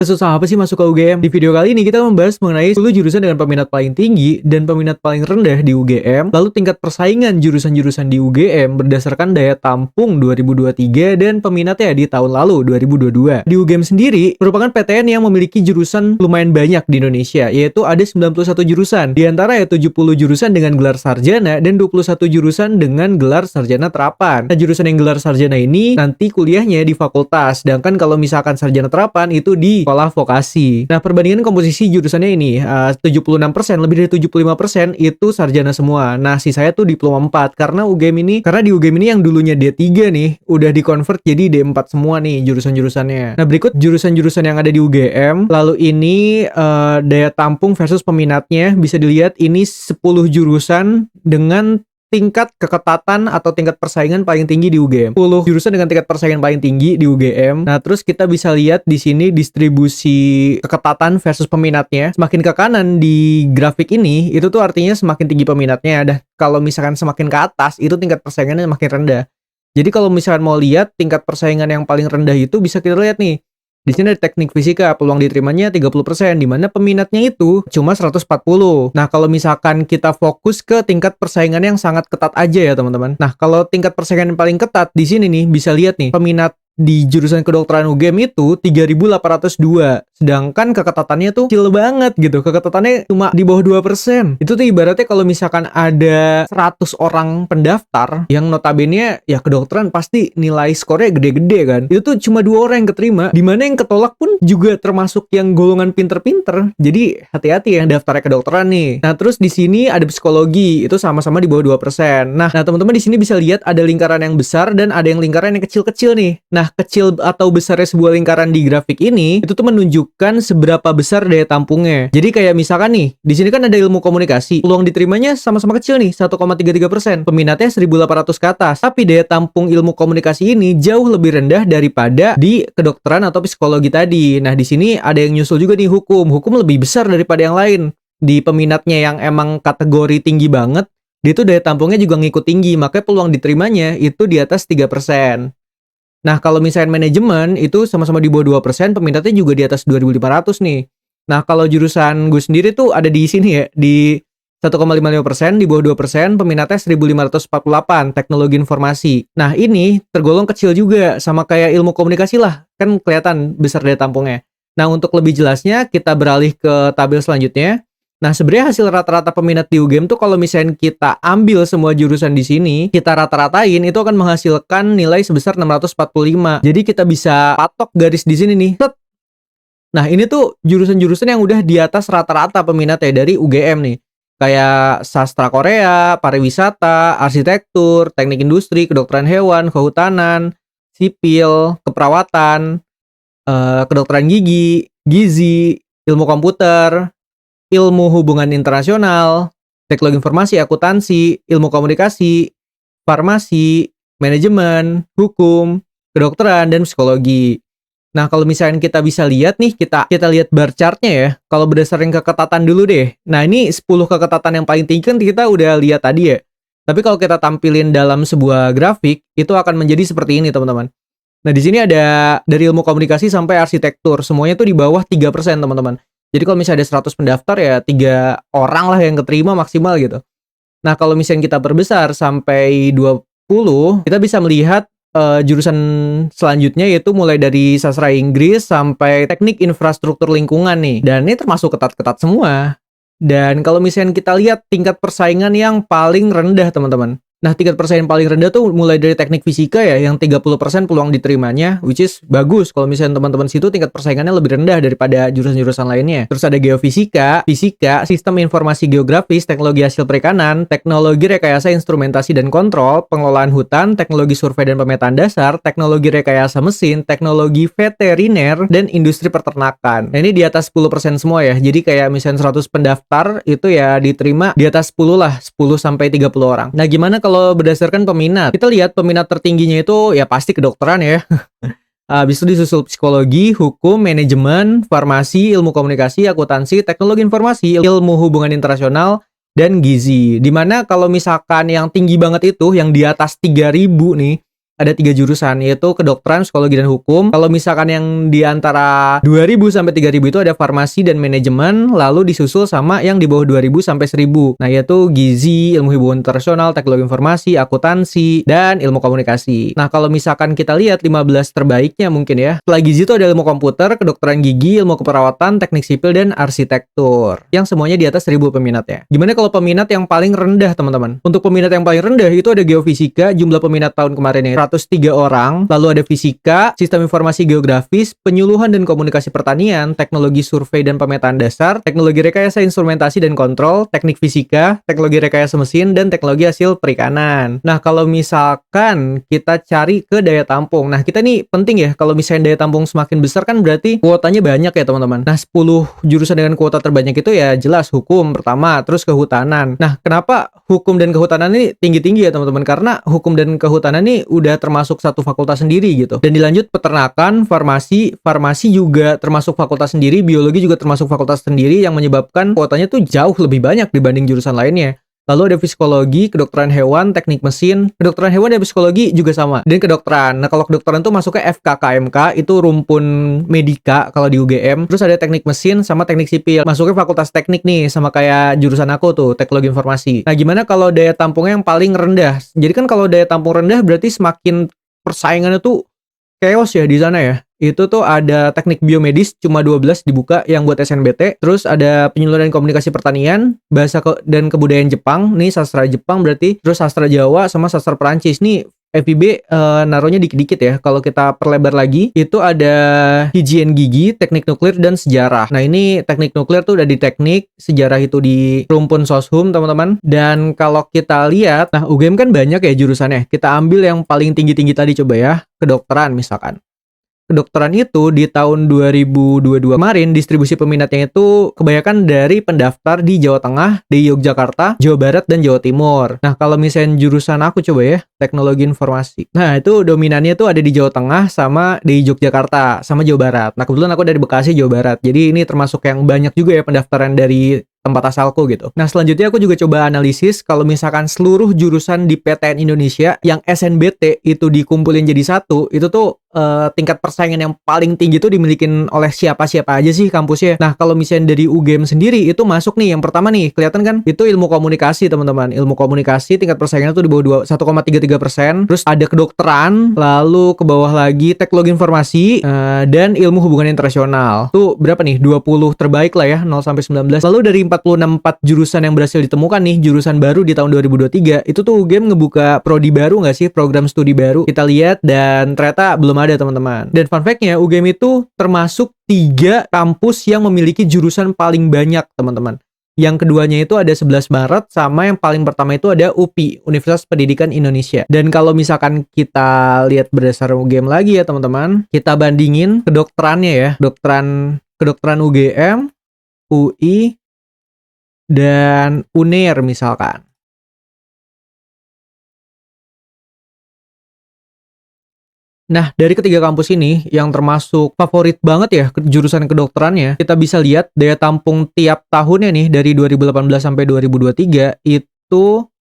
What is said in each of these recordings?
Susah apa sih masuk ke UGM? Di video kali ini kita membahas mengenai 10 jurusan dengan peminat paling tinggi dan peminat paling rendah di UGM, lalu tingkat persaingan jurusan-jurusan di UGM berdasarkan daya tampung 2023 dan peminatnya di tahun lalu 2022. Di UGM sendiri merupakan PTN yang memiliki jurusan lumayan banyak di Indonesia, yaitu ada 91 jurusan. Di antara 70 jurusan dengan gelar sarjana dan 21 jurusan dengan gelar sarjana terapan. Nah, jurusan yang gelar sarjana ini nanti kuliahnya di fakultas, sedangkan kalau misalkan sarjana terapan itu di sekolah vokasi. Nah, perbandingan komposisi jurusannya ini 76%, lebih dari 75% itu sarjana semua. Nah, sisanya tuh diploma 4 karena di UGM ini yang dulunya D3 nih udah di-convert jadi D4 semua nih jurusan-jurusannya. Nah, berikut jurusan-jurusan yang ada di UGM. Lalu ini daya tampung versus peminatnya bisa dilihat ini 10 jurusan dengan tingkat keketatan atau tingkat persaingan paling tinggi di UGM. 10 jurusan dengan tingkat persaingan paling tinggi di UGM. Nah, terus kita bisa lihat di sini distribusi keketatan versus peminatnya. Semakin ke kanan di grafik ini, itu tuh artinya semakin tinggi peminatnya. Dan kalau misalkan semakin ke atas, itu tingkat persaingannya makin rendah. Jadi kalau misalkan mau lihat tingkat persaingan yang paling rendah itu bisa kita lihat nih. Di sini ada teknik fisika, peluang diterimanya 30%, di mana peminatnya itu cuma 140. Nah, kalau misalkan kita fokus ke tingkat persaingan yang sangat ketat aja ya, teman-teman. Nah, kalau tingkat persaingan yang paling ketat di sini nih, bisa lihat nih, peminat di jurusan kedokteran UGM itu 3.802. Sedangkan keketatannya tuh kecil banget gitu. Keketatannya cuma di bawah 2%. Itu tuh ibaratnya kalau misalkan ada 100 orang pendaftar yang notabene ya kedokteran pasti nilai skornya gede-gede kan. Itu tuh cuma 2 orang yang keterima. Dimana yang ketolak pun juga termasuk yang golongan pinter-pinter. Jadi hati-hati yang daftarnya kedokteran nih. Nah, terus di sini ada psikologi. Itu sama-sama di bawah 2%. Nah, teman-teman di sini bisa lihat ada lingkaran yang besar dan ada yang lingkaran yang kecil-kecil nih. Nah, kecil atau besarnya sebuah lingkaran di grafik ini itu tuh menunjukkan seberapa besar daya tampungnya. Jadi kayak misalkan nih, di sini kan ada ilmu komunikasi. Peluang diterimanya sama-sama kecil nih, 1,33%. Peminatnya 1.800 ke atas. Tapi daya tampung ilmu komunikasi ini jauh lebih rendah daripada di kedokteran atau psikologi tadi. Nah, di sini ada yang nyusul juga nih hukum. Hukum lebih besar daripada yang lain. Di peminatnya yang emang kategori tinggi banget, dia tuh daya tampungnya juga ngikut tinggi. Makanya peluang diterimanya itu di atas 3%. Nah, kalau misalnya manajemen itu sama-sama di bawah 2%, peminatnya juga di atas 2.500 nih. Nah, kalau jurusan gue sendiri tuh ada di sini ya, di 1,55%, di bawah 2%, peminatnya 1.548, teknologi informasi. Nah, ini tergolong kecil juga, sama kayak ilmu komunikasi lah, kan kelihatan besar daya tampungnya. Nah, untuk lebih jelasnya, kita beralih ke tabel selanjutnya. Nah, sebenarnya hasil rata-rata peminat di UGM tuh kalau misalnya kita ambil semua jurusan di sini, kita rata-ratain itu akan menghasilkan nilai sebesar 645. Jadi kita bisa patok garis di sini nih. Set. Nah, ini tuh jurusan-jurusan yang udah di atas rata-rata peminatnya dari UGM nih. Kayak sastra Korea, pariwisata, arsitektur, teknik industri, kedokteran hewan, kehutanan, sipil, keperawatan, kedokteran gigi, gizi, ilmu komputer, ilmu hubungan internasional, teknologi informasi, akuntansi, ilmu komunikasi, farmasi, manajemen, hukum, kedokteran, dan psikologi. Nah, kalau misalnya kita bisa lihat nih, kita lihat bar chartnya ya. Kalau berdasarkan keketatan dulu deh. Nah, ini 10 keketatan yang paling tinggi kan kita udah lihat tadi ya. Tapi kalau kita tampilin dalam sebuah grafik, itu akan menjadi seperti ini, teman-teman. Nah, di sini ada dari ilmu komunikasi sampai arsitektur. Semuanya tuh di bawah 3%, teman-teman. Jadi kalau misalnya ada 100 pendaftar ya 3 orang lah yang keterima maksimal gitu. Nah, kalau misalnya kita perbesar sampai 20, kita bisa melihat jurusan selanjutnya yaitu mulai dari sastra Inggris sampai teknik infrastruktur lingkungan nih. Dan ini termasuk ketat-ketat semua. Dan kalau misalnya kita lihat tingkat persaingan yang paling rendah, teman-teman. Nah, tingkat persaingan paling rendah tuh mulai dari teknik fisika ya, yang 30% peluang diterimanya, which is bagus. Kalau misalnya teman-teman situ tingkat persaingannya lebih rendah daripada jurusan-jurusan lainnya. Terus ada geofisika, fisika, sistem informasi geografis, teknologi hasil perikanan, teknologi rekayasa instrumentasi dan kontrol, pengelolaan hutan, teknologi survei dan pemetaan dasar, teknologi rekayasa mesin, teknologi veteriner, dan industri peternakan. Nah, ini di atas 10% semua ya. Jadi kayak misalnya 100 pendaftar itu ya diterima di atas 10 lah, 10 sampai 30 orang. Nah, gimana kalau berdasarkan peminat? Kita lihat peminat tertingginya itu ya pasti kedokteran ya. Habis itu disusul psikologi, hukum, manajemen, farmasi, ilmu komunikasi, akuntansi, teknologi informasi, ilmu hubungan internasional, dan gizi. Dimana kalau misalkan yang tinggi banget itu, yang di atas 3.000 nih, ada 3 jurusan, yaitu kedokteran, psikologi, dan hukum. Kalau misalkan yang di antara 2000 sampai 3000 itu ada farmasi dan manajemen, lalu disusul sama yang di bawah 2000 sampai 1000. Nah, yaitu gizi, ilmu hubungan internasional, teknologi informasi, akuntansi, dan ilmu komunikasi. Nah, kalau misalkan kita lihat 15 terbaiknya mungkin ya. Setelah gizi itu ada ilmu komputer, kedokteran gigi, ilmu keperawatan, teknik sipil, dan arsitektur. Yang semuanya di atas 1000 peminatnya. Gimana kalau peminat yang paling rendah, teman-teman? Untuk peminat yang paling rendah itu ada geofisika, jumlah peminat tahun kemarin ya 103 orang, lalu ada fisika, sistem informasi geografis, penyuluhan dan komunikasi pertanian, teknologi survei dan pemetaan dasar, teknologi rekayasa instrumentasi dan kontrol, teknik fisika, teknologi rekayasa mesin, dan teknologi hasil perikanan. Nah, kalau misalkan kita cari ke daya tampung, nah kita nih penting ya, kalau misalnya daya tampung semakin besar kan berarti kuotanya banyak ya teman-teman. Nah, 10 jurusan dengan kuota terbanyak itu ya jelas hukum pertama, terus kehutanan. Nah, kenapa hukum dan kehutanan ini tinggi-tinggi ya teman-teman? Karena hukum dan kehutanan ini udah termasuk satu fakultas sendiri gitu. Dan dilanjut peternakan, farmasi juga termasuk fakultas sendiri, biologi juga termasuk fakultas sendiri yang menyebabkan kuotanya tuh jauh lebih banyak dibanding jurusan lainnya. Lalu ada psikologi, kedokteran hewan, teknik mesin, kedokteran hewan dan psikologi juga sama. Dan kedokteran. Nah, kalau kedokteran tuh masuknya FKKMK, itu rumpun medika kalau di UGM. Terus ada teknik mesin sama teknik sipil. Masuknya fakultas teknik nih, sama kayak jurusan aku tuh, teknologi informasi. Nah, gimana kalau daya tampungnya yang paling rendah? Jadi kan kalau daya tampung rendah berarti semakin persaingannya tuh chaos ya di sana ya. Itu tuh ada teknik biomedis cuma 12 dibuka yang buat SNBT. Terus ada penyuluhan dan komunikasi pertanian, bahasa dan kebudayaan Jepang. Nih sastra Jepang berarti. Terus sastra Jawa sama sastra Perancis. Nih FIB naruhnya dikit-dikit ya. Kalau kita perlebar lagi, itu ada higien gigi, teknik nuklir, dan sejarah. Nah, ini teknik nuklir tuh udah di teknik, sejarah itu di rumpun soshum, teman-teman. Dan kalau kita lihat, nah UGM kan banyak ya jurusannya. Kita ambil yang paling tinggi-tinggi tadi coba ya, kedokteran misalkan. Kedokteran itu di tahun 2022 kemarin distribusi peminatnya itu kebanyakan dari pendaftar di Jawa Tengah, di Yogyakarta, Jawa Barat, dan Jawa Timur. Nah, kalau misalnya jurusan aku coba ya, teknologi informasi. Nah, itu dominannya tuh ada di Jawa Tengah sama di Yogyakarta sama Jawa Barat. Nah, kebetulan aku dari Bekasi, Jawa Barat. Jadi ini termasuk yang banyak juga ya pendaftaran dari tempat asalku gitu. Nah, selanjutnya aku juga coba analisis kalau misalkan seluruh jurusan di PTN Indonesia yang SNBT itu dikumpulin jadi satu, itu tuh tingkat persaingan yang paling tinggi tuh dimilikin oleh siapa-siapa aja sih kampusnya. Nah, kalau misalnya dari UGM sendiri itu masuk nih, yang pertama nih, kelihatan kan? Itu ilmu komunikasi, teman-teman. Ilmu komunikasi tingkat persaingannya tuh di bawah 1,33%. Terus ada kedokteran, lalu ke bawah lagi teknologi informasi, dan ilmu hubungan internasional. Tuh berapa nih? 20 terbaik lah ya, 0 sampai 19. Lalu dari 46 jurusan yang berhasil ditemukan nih, jurusan baru di tahun 2023, itu tuh UGM ngebuka prodi baru nggak sih? Program studi baru. Kita lihat dan ternyata belum ada, teman-teman. Dan fun fact-nya, UGM itu termasuk 3 kampus yang memiliki jurusan paling banyak, teman-teman. Yang keduanya itu ada 11 Maret, sama yang paling pertama itu ada UPI, Universitas Pendidikan Indonesia. Dan kalau misalkan kita lihat berdasar UGM lagi ya, teman-teman, kita bandingin kedokterannya ya. Kedokteran UGM, UI, dan UNER misalkan. Nah, dari ketiga kampus ini yang termasuk favorit banget ya jurusan kedokterannya, kita bisa lihat daya tampung tiap tahunnya nih dari 2018 sampai 2023 itu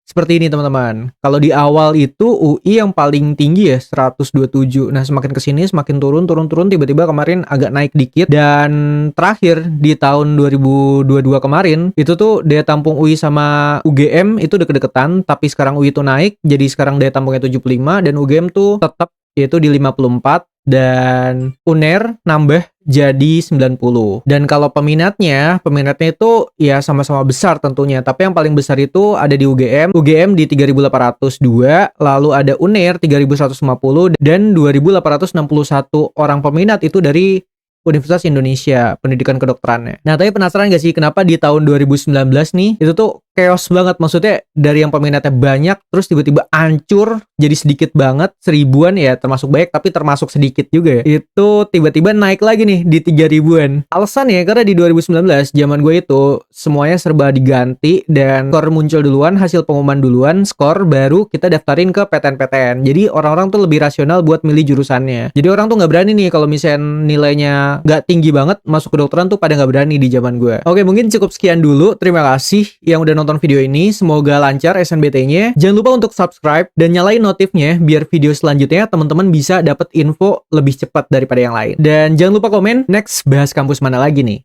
seperti ini, teman-teman. Kalau di awal itu UI yang paling tinggi ya, 127. Nah, semakin kesini semakin turun, tiba-tiba kemarin agak naik dikit. Dan terakhir di tahun 2022 kemarin, itu tuh daya tampung UI sama UGM itu deket-deketan, tapi sekarang UI itu naik, jadi sekarang daya tampungnya 75, dan UGM tuh tetap yaitu di 54, dan UNER nambah jadi 90. Dan kalau peminatnya itu ya sama-sama besar tentunya, tapi yang paling besar itu ada di UGM di 3.802, lalu ada UNER 3.150, dan 2.861 orang peminat itu dari Universitas Indonesia pendidikan kedokterannya. Nah, tapi penasaran gak sih kenapa di tahun 2019 nih itu tuh chaos banget, maksudnya dari yang peminatnya banyak terus tiba-tiba hancur jadi sedikit banget, 1000-an ya termasuk banyak tapi termasuk sedikit juga ya. Itu tiba-tiba naik lagi nih di 3000-an. Alasannya karena di 2019 zaman gue itu semuanya serba diganti dan skor muncul duluan, hasil pengumuman duluan, skor baru kita daftarin ke PTN-PTN. Jadi orang-orang tuh lebih rasional buat milih jurusannya. Jadi orang tuh nggak berani nih kalau misalnya nilainya nggak tinggi banget masuk kedokteran tuh pada nggak berani di zaman gue. Oke, mungkin cukup sekian dulu. Terima kasih yang udah nonton video ini. Semoga lancar SNBT-nya. Jangan lupa untuk subscribe dan nyalain notifnya biar video selanjutnya teman-teman bisa dapat info lebih cepat daripada yang lain. Dan jangan lupa komen next bahas kampus mana lagi nih.